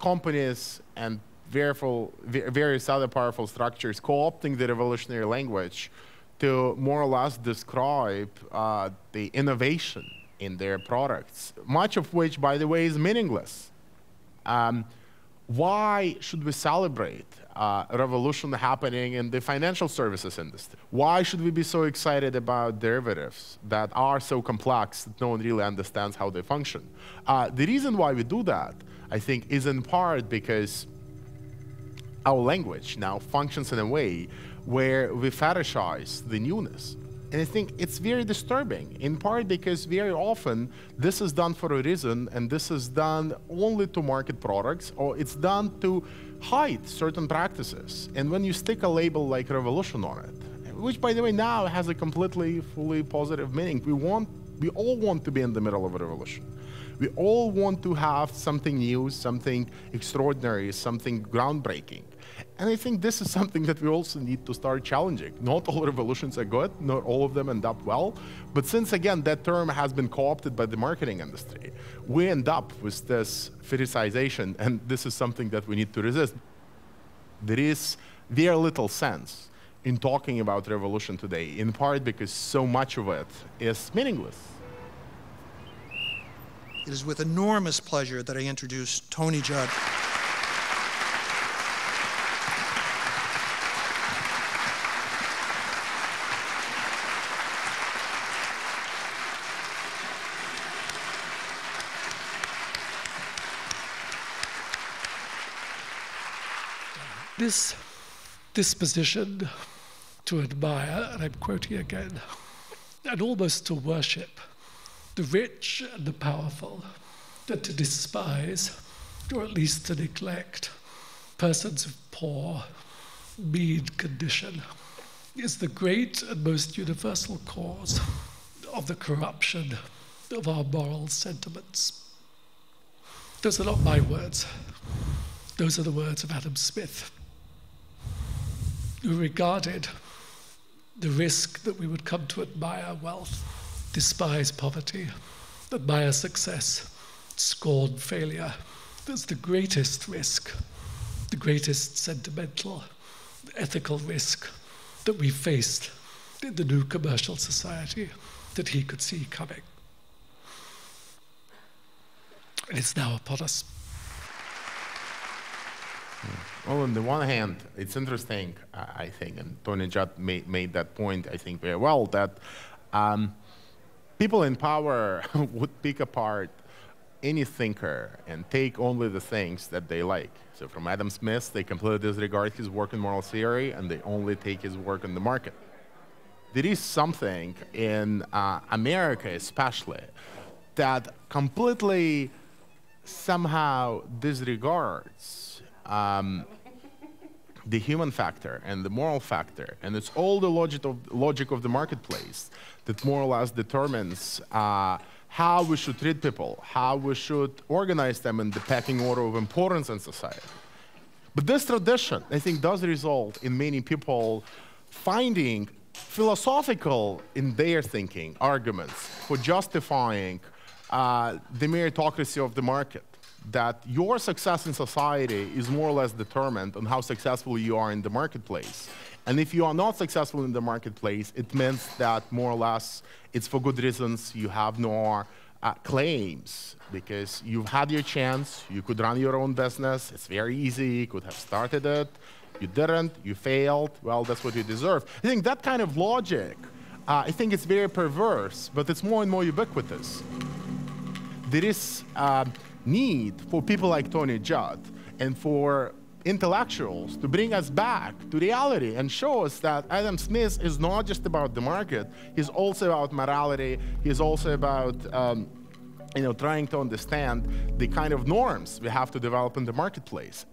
companies and various other powerful structures co-opting the revolutionary language to more or less describe the innovation in their products, much of which, by the way, is meaningless. Why should we celebrate a revolution happening in the financial services industry? Why should we be so excited about derivatives that are so complex that no one really understands how they function? The reason why we do that, I think, is in part because our language now functions in a way where we fetishize the newness. And I think it's very disturbing, in part because very often this is done for a reason, and this is done only to market products, or it's done to hide certain practices. And when you stick a label like revolution on it, which, by the way, now has a completely, fully positive meaning, we all want to be in the middle of a revolution. We all want to have something new, something extraordinary, something groundbreaking. And I think this is something that we also need to start challenging. Not all revolutions are good, not all of them end up well, but since, again, that term has been co-opted by the marketing industry, we end up with this fetishization, and this is something that we need to resist. There is very little sense in talking about revolution today, in part because so much of it is meaningless. It is with enormous pleasure that I introduce Tony Judt. This disposition to admire, and I'm quoting again, and almost to worship the rich and the powerful, and to despise, or at least to neglect, persons of poor, mean condition, is the great and most universal cause of the corruption of our moral sentiments. Those are not my words. Those are the words of Adam Smith, who regarded the risk that we would come to admire wealth, despise poverty, admire success, scorn failure as the greatest risk, the greatest sentimental, ethical risk that we faced in the new commercial society that he could see coming. And it's now upon us. Well, on the one hand, it's interesting, I think, and Tony Judt made that point, I think, very well, that people in power would pick apart any thinker and take only the things that they like. So from Adam Smith, they completely disregard his work in moral theory, and they only take his work in the market. There is something in America especially that completely somehow disregards the human factor and the moral factor, and it's all the logic of the marketplace that more or less determines how we should treat people, how we should organize them in the pecking order of importance in society. But this tradition, I think, does result in many people finding philosophical, in their thinking, arguments for justifying the meritocracy of the market, that your success in society is more or less determined on how successful you are in the marketplace. And if you are not successful in the marketplace, it means that more or less it's for good reasons. You have no claims because you've had your chance. You could run your own business. It's very easy. You could have started it. You didn't. You failed. Well, that's what you deserve. I think that kind of logic, I think it's very perverse, but it's more and more ubiquitous. There is need for people like Tony Judt and for intellectuals to bring us back to reality and show us that Adam Smith is not just about the market, he's also about morality, he's also about trying to understand the kind of norms we have to develop in the marketplace.